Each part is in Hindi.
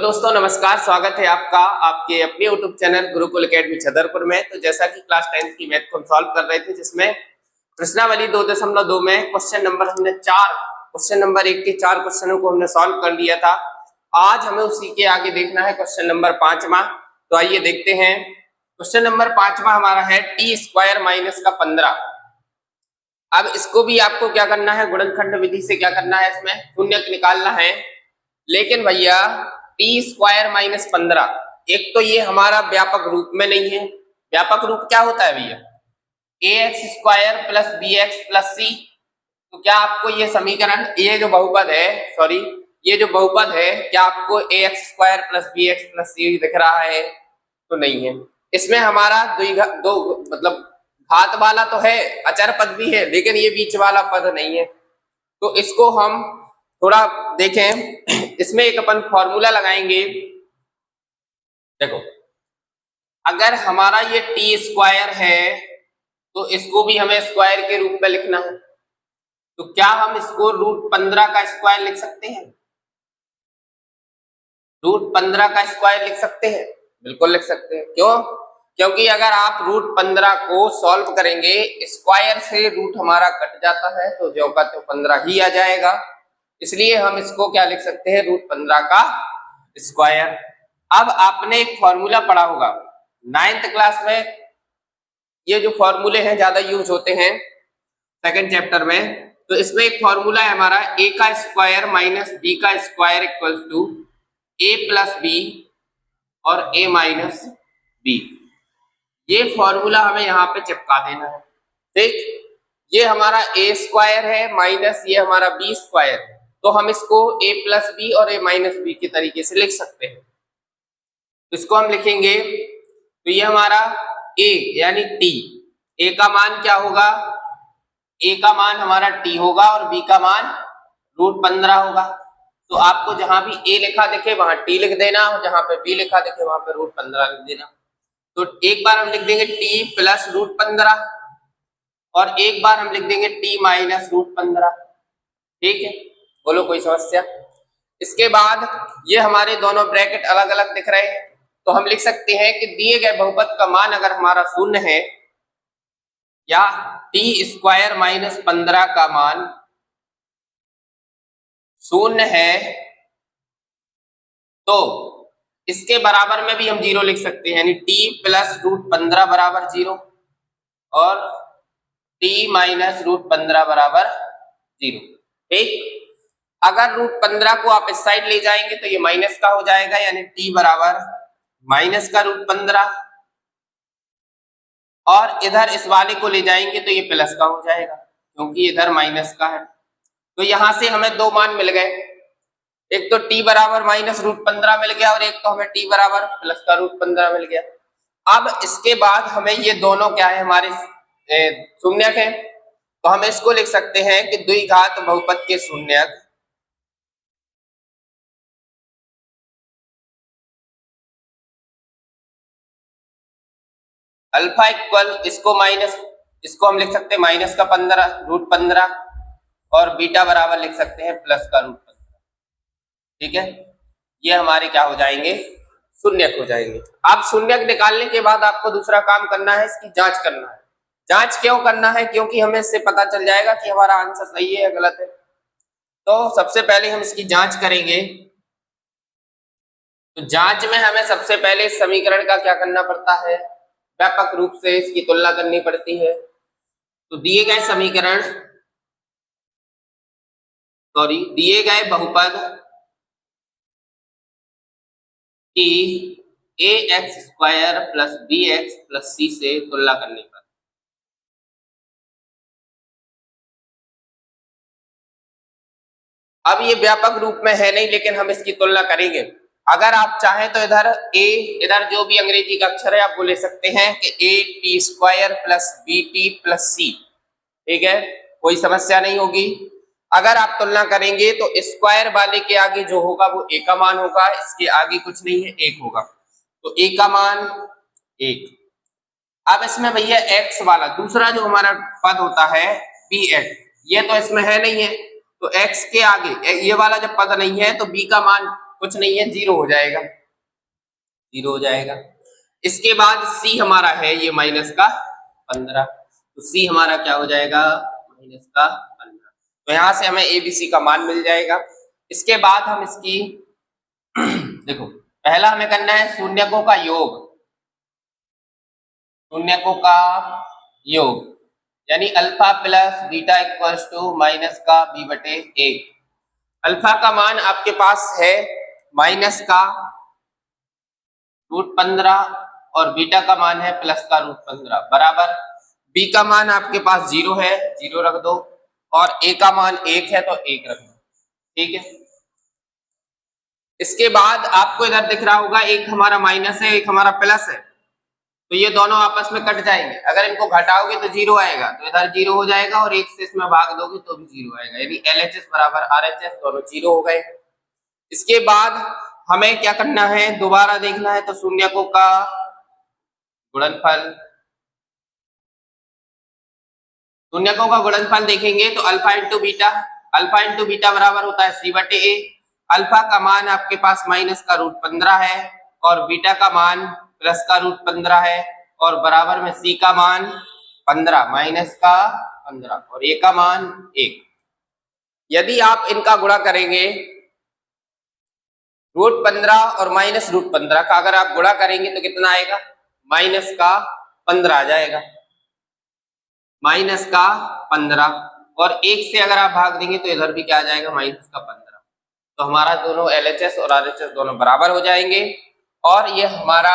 दोस्तों नमस्कार, स्वागत है आपका आपके अपने YouTube channel Gurukul academy Chhatarpur में। तो जैसा कि क्लास 10th की मैथ को हम सॉल्व कर रहे थे, जिसमें प्रश्नावली 2.2 में क्वेश्चन नंबर हमने क्वेश्चन नंबर 1 के 4 क्वेश्चनों को हमने सॉल्व कर लिया था। आज हमें उसी के आगे देखना है क्वेश्चन नंबर 5वां। तो आइए देखते हैं। क्वेश्चन नंबर 5वां हमारा है टी स्क्वायर माइनस का 15। अब इसको भी आपको क्या करना है, गुणनखंड विधि से क्या करना है, इसमें शून्यक निकालना है। लेकिन भैया टी स्क्वायर माइनस 15, एक तो ये हमारा व्यापक रूप में नहीं है। व्यापक रूप क्या होता है भैया, A x square plus B x plus C. तो क्या आपको ये समीकरण, ये जो बहुपद है, सॉरी ये जो बहुपद है, क्या आपको a x square plus B x plus c दिख रहा है? तो नहीं है। इसमें हमारा दो मतलब घात वाला तो है, अचर पद भी है, लेकिन ये बीच वाला पद नहीं है। तो इसको हम थोड़ा देखें। इसमें एक अपन फॉर्मूला लगाएंगे। देखो, अगर हमारा ये टी स्क्वायर है तो इसको भी हमें स्क्वायर के रूप में लिखना है। तो क्या हम इसको √15 का स्क्वायर लिख सकते हैं? √15 का स्क्वायर लिख सकते हैं, बिल्कुल लिख सकते हैं। क्यों? क्योंकि अगर आप √15 को सॉल्व करेंगे, स्क्वायर से रूट हमारा कट जाता है, तो जो का तो 15 ही आ जाएगा। इसलिए हम इसको क्या लिख सकते हैं, √15 का स्क्वायर। अब आपने एक फॉर्मूला पढ़ा होगा 9th क्लास में, ये जो फॉर्मूले हैं ज्यादा यूज होते हैं सेकंड चैप्टर में। तो इसमें एक फॉर्मूला है हमारा, ए का स्क्वायर माइनस बी का square equal to A plus B और ए माइनस बी। ये फॉर्मूला हमें यहाँ पे चिपका देना है। ठीक, ये हमारा ए स्क्वायर है माइनस ये हमारा बी स्क्वायर, तो हम इसको ए प्लस बी और ए माइनस बी के तरीके से लिख सकते हैं। तो इसको हम लिखेंगे, तो ये हमारा ए यानी टी, ए का मान क्या होगा, ए का मान हमारा टी होगा और बी का मान √15 होगा। तो आपको जहां भी ए लिखा दिखे वहां टी लिख देना, और जहां पे बी लिखा दिखे वहां पे √15 लिख देना। तो एक बार हम लिख देंगे टी प्लस √15 और एक बार हम लिख देंगे टी माइनस √15। ठीक है, बोलो कोई समस्या? इसके बाद ये हमारे दोनों ब्रैकेट अलग अलग दिख रहे हैं, तो हम लिख सकते हैं कि दिए गए बहुपद का मान अगर हमारा शून्य है, या टी स्क्वायर माइनस 15 का मान शून्य है, तो इसके बराबर में भी हम 0 लिख सकते हैं, यानी टी प्लस √15 बराबर 0 और टी माइनस √15 बराबर 0। ठीक, अगर √15 को आप इस साइड ले जाएंगे तो ये माइनस का हो जाएगा, यानी टी बराबर माइनस का √15, और इधर इस वाले को ले जाएंगे तो ये प्लस का हो जाएगा, क्योंकि इधर माइनस का है। तो यहां से हमें दो मान मिल गए, एक तो टी बराबर माइनस √15 मिल गया और एक तो हमें टी बराबर प्लस का √15 मिल गया। अब इसके बाद हमें ये दोनों क्या है, हमारे शून्यक है, तो हम इसको लिख सकते हैं कि द्विघात बहुपद के शून्यक अल्फा इक्वल, इसको हम लिख सकते हैं माइनस का 15 और बीटा बराबर लिख सकते हैं प्लस का √15। ठीक है, ये हमारे क्या हो जाएंगे, शून्यक हो जाएंगे। अब शून्यक निकालने के बाद आपको दूसरा काम करना है, इसकी जांच करना है। जांच क्यों करना है? क्योंकि हमें इससे पता चल जाएगा कि हमारा आंसर सही है या गलत है। तो सबसे पहले हम इसकी जांच करेंगे। तो जांच में हमें सबसे पहले इस समीकरण का क्या करना पड़ता है, व्यापक रूप से इसकी तुलना करनी पड़ती है। तो दिए गए समीकरण, सॉरी दिए गए बहुपद की a x square plus B x plus c से तुलना करने पर अब ये व्यापक रूप में है नहीं, लेकिन हम इसकी तुलना करेंगे। अगर आप चाहें तो इधर ए, इधर जो भी अंग्रेजी का अक्षर है आप वो ले सकते हैं कि a t square plus b t plus c. ठीक है, कोई समस्या नहीं होगी। अगर आप तुलना करेंगे तो स्क्वायर वाले के आगे जो होगा वो ए का मान होगा, इसके आगे कुछ नहीं है, 1 होगा। तो ए का मान 1। अब इसमें भैया एक्स वाला दूसरा जो हमारा पद होता है बी एक्स, ये तो इसमें है नहीं है, तो x के आगे ये वाला जब पद नहीं है तो b का मान कुछ नहीं है, 0 हो जाएगा, 0 हो जाएगा। इसके बाद C हमारा है ये माइनस का 15, तो C हमारा क्या हो जाएगा, माइनस का 15। तो यहां से हमें ABC का मान मिल जाएगा। इसके बाद हम इसकी देखो, पहला हमें करना है शून्यकों का योग, शून्यकों का योग, यानी alpha plus beta equals to minus का b/a। अल्फा का मान आपके पास है माइनस का √15 और बीटा का मान है प्लस का √15 बराबर, बी का मान आपके पास 0 है, 0 रख दो, और ए का मान 1 है तो 1 रख दो, ठीक है। इसके बाद आपको इधर दिख रहा होगा एक हमारा माइनस है, एक हमारा प्लस है, तो ये दोनों आपस में कट जाएंगे। अगर इनको घटाओगे तो 0 आएगा, तो इधर 0 हो जाएगा, और 1 से इसमें भाग दोगे तो भी 0 आएगा, यानी LHS बराबर RHS दोनों 0 हो गए। इसके बाद हमें क्या करना है, दोबारा देखना है, तो शून्यकों का गुणनफल, शून्यकों का गुणनफल देखेंगे तो अल्फा इंटू बीटा बराबर होता है C/A। अल्फा का मान आपके पास माइनस का √15 है, और बीटा का मान प्लस का √15 है, और बराबर में C का मान 15 माइनस का 15 और A का मान 1। यदि आप इनका गुणा करेंगे, √15 और माइनस √15 का अगर आप गुणा करेंगे तो कितना आएगा, माइनस का 15 आ जाएगा, माइनस का 15, और 1 से अगर आप भाग देंगे तो इधर भी क्या आ जाएगा, माइनस का 15। तो हमारा दोनों LHS और RHS दोनों बराबर हो जाएंगे। और ये हमारा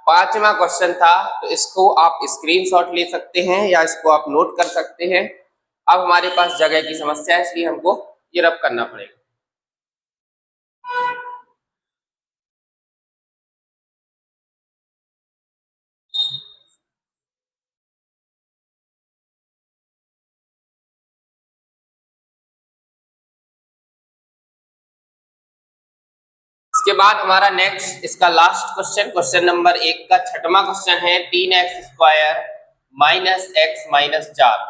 5वां क्वेश्चन था, तो इसको आप स्क्रीनशॉट ले सकते हैं या इसको आप नोट कर सकते हैं। अब हमारे पास जगह की समस्या है, इसलिए हमको ये रब करना पड़ेगा। इसके बाद हमारा नेक्स्ट इसका लास्ट क्वेश्चन, क्वेश्चन नंबर 1 का 6वां क्वेश्चन है, 3x² माइनस x माइनस 4।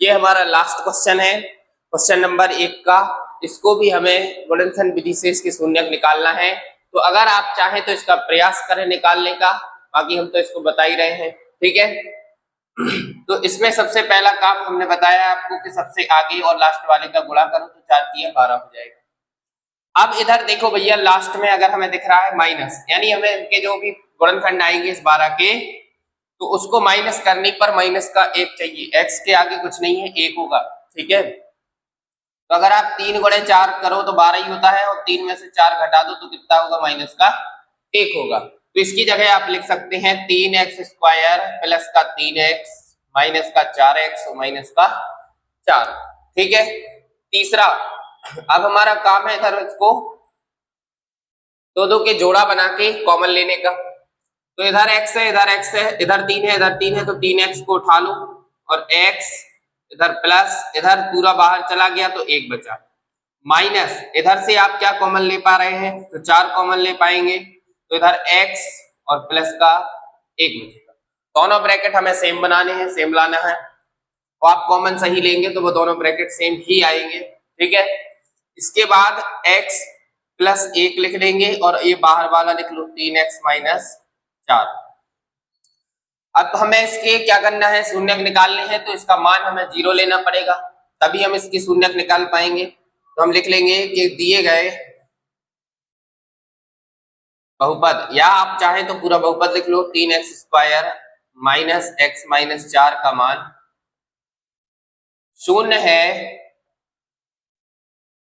ये हमारा लास्ट क्वेश्चन है क्वेश्चन नंबर 1 का। इसको भी हमें गुणनखंड विधि से इसके शून्यक निकालना है, तो अगर आप चाहें तो इसका प्रयास करें निकालने का, बाकी हम तो इसको बता ही रहे हैं, ठीक है। तो इसमें सबसे पहला काम हमने बताया आपको कि सबसे आगे और लास्ट वाले का गुणा करो तो 4 × 12 हो जाएगा। अब इधर देखो भैया, लास्ट में अगर हमें दिख रहा है माइनस, यानी हमें इनके जो भी गुणनखंड आएंगे इस 12 के, तो उसको माइनस करने पर माइनस का 1 चाहिए, x के आगे कुछ नहीं है, 1 होगा, ठीक है। तो अगर आप 3 × 4 करो तो 12 ही होता है, और 3 में से 4 घटा दो तो कितना होगा, माइनस का 1 होगा। तो इसकी जगह आप लिख सकते हैं 3x² प्लस का 3x माइनस का 4x और माइनस का 4, ठीक है। तीसरा, अब हमारा काम है इधर इसको दो के जोड़ा बना के कॉमन लेने का। तो इधर x है, इधर x है, इधर 3 है, इधर 3 है, तो 3x को उठा लो, और x इधर प्लस, इधर पूरा बाहर चला गया तो 1 बचा, माइनस इधर से आप क्या कॉमन ले पा रहे हैं, तो 4 कॉमन ले पाएंगे, तो इधर x और प्लस का 1 बचेगा। दोनों ब्रैकेट हमें सेम बनाने हैं, सेम लाना है, तो आप कॉमन सही लेंगे तो वो दोनों ब्रैकेट सेम ही आएंगे, ठीक है। इसके बाद x प्लस 1 लिख लेंगे, और ये बाहर वाला लिख लो 3x माइनस 4। अब हमें इसके क्या करना है, शून्यक निकालने हैं, तो इसका मान हमें 0 लेना पड़ेगा, तभी हम इसकी शून्यक निकाल पाएंगे। तो हम लिख लेंगे कि दिए गए बहुपद, या आप चाहें तो पूरा बहुपद लिख लो, 3x² माइनस x माइनस 4 का मान 0 है,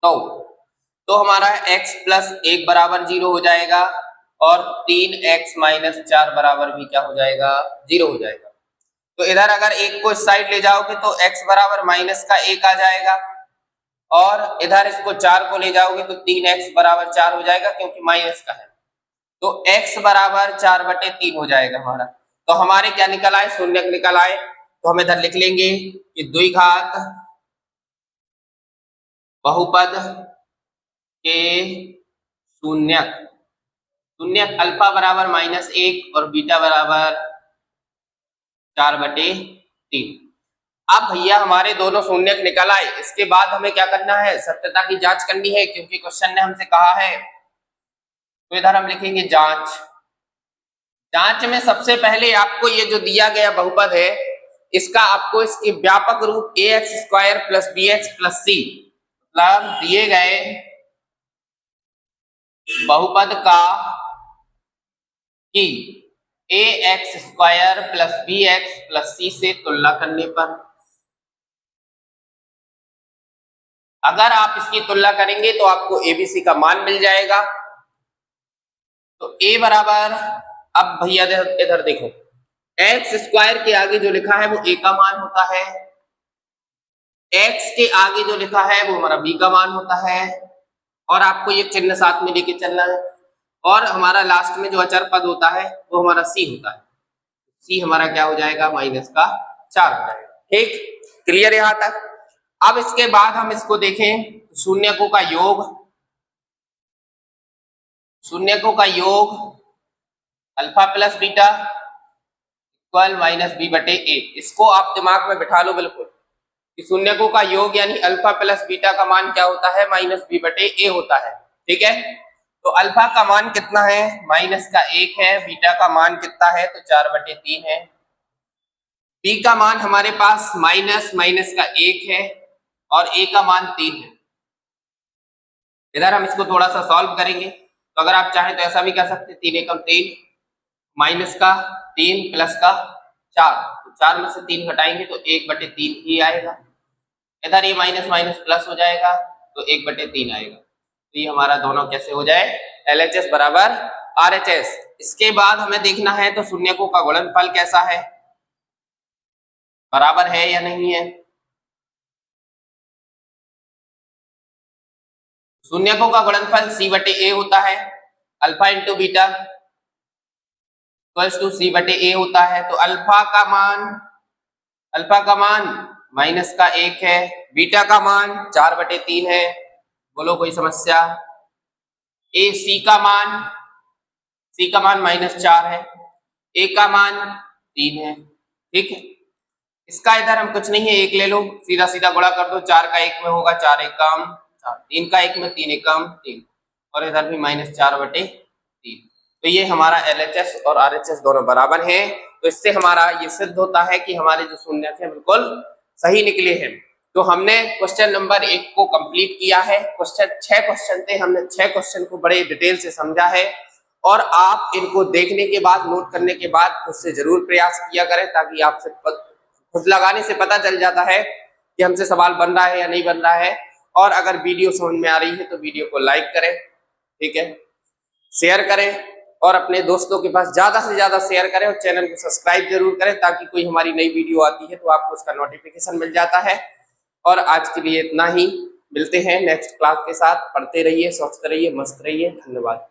तो हमारा x प्लस 1 बराबर 0 हो जाएगा, और 3x माइनस 4 बराबर भी क्या हो जाएगा, 0 हो जाएगा। तो इधर अगर 1 को इस साइड ले जाओगे तो x बराबर माइनस का 1 आ जाएगा, और इधर इसको 4 को ले जाओगे तो 3x बराबर 4 हो जाएगा, क्योंकि माइनस का है, तो x बराबर 4/3 हो जाएगा हमारा। तो हमारे क्या निकल आए, शून्यक निकल आए। तो हम इधर लिख लेंगे कि द्विघात बहुपद के शून्यक, शून्यक अल्फा बराबर -1 और बीटा बराबर 4/3। अब भैया हमारे दोनों शून्यक निकल आए। इसके बाद हमें क्या करना है, सत्यता की जांच करनी है, क्योंकि क्वेश्चन ने हमसे कहा है तो इधर हम लिखेंगे जांच। जांच में सबसे पहले आपको ये जो दिया गया बहुपद है इसका आपको इसके व्यापक रूप ax² + bx + c, मतलब दिए गए बहुपद का कि ax² + bx + c से तुलना करने पर, अगर आप इसकी तुलना करेंगे तो आपको abc का मान मिल जाएगा। तो a बराबर, अब भैया इधर देखो, x² के आगे जो लिखा है वो a का मान होता है, x के आगे जो लिखा है वो हमारा b का मान होता है, और आपको ये चिन्ह साथ में लेके चलना है, और हमारा लास्ट में जो अचर पद होता है वो हमारा c होता है। c हमारा क्या हो जाएगा, -4 हो जाएगा। ठीक, क्लियर यहां तक। अब इसके बाद हम इसको देखें, शून्यकों का योग, शून्यकों का योग alpha plus beta equal -b/a। इसको आप दिमाग में बिठा लो बिल्कुल कि शून्यकों का योग यानी अल्फा प्लस बीटा का मान क्या होता है, -b/a होता है। ठीक है, तो अल्फा का मान कितना है, -1 है, बीटा का मान कितना है तो 4/3 है, b का मान हमारे पास -1 है और a का मान 3 है। इधर हम इसको थोड़ा सा सॉल्व करेंगे, तो अगर आप चाहें तो ऐसा भी कर सकते, 3 एकम 3, -3 +4, तो 4 में से 3 घटाएंगे तो 1/3 ही आएगा। इधर ये माइनस माइनस प्लस हो जाएगा तो 1/3 आएगा। तो ये हमारा दोनों कैसे हो जाए, LHS बराबर RHS। इसके बाद हमें देखना है तो शून्यकों का गुणनफल कैसा है, बराबर है या नहीं है। शून्यकों का गुणनफल C/A होता है, alpha into beta equals to C/A होता है। तो अल्फा का मान -1 है, बीटा का मान 4/3 है। बोलो कोई समस्या। C का मान -4 है, A का मान 3 है। ठीक है, इसका इधर हम कुछ नहीं है, 1 ले लो, सीधा सीधा गुणा कर दो, 4 का 1 में होगा 4 एकम 4, 3 का 1 में 3 एकम 3, और इधर भी -4/3। तो ये हमारा LHS और RHS दोनों बराबर हैं। तो इससे हमारा ये सिद्ध होता है कि हमारे जो शून्यक है बिल्कुल सही निकले हैं। तो हमने क्वेश्चन नंबर 1 को कंप्लीट किया है। 6 क्वेश्चन थे, हमने 6 क्वेश्चन को बड़े डिटेल से समझा है, और आप इनको देखने के बाद, नोट करने के बाद खुद से जरूर प्रयास किया करें, ताकि आपसे खुद लगाने से पता चल जाता है कि हमसे सवाल बन रहा है या नहीं बन रहा है। और अगर वीडियो समझ में आ रही है तो वीडियो को लाइक करें, ठीक है, शेयर करें, और अपने दोस्तों के पास ज्यादा से ज्यादा शेयर करें, और चैनल को सब्सक्राइब जरूर करें, ताकि कोई हमारी नई वीडियो आती है तो आपको उसका नोटिफिकेशन मिल जाता है। और आज के लिए इतना ही, मिलते हैं नेक्स्ट क्लास के साथ। पढ़ते रहिए, स्वस्थ रहिए, मस्त रहिए। धन्यवाद।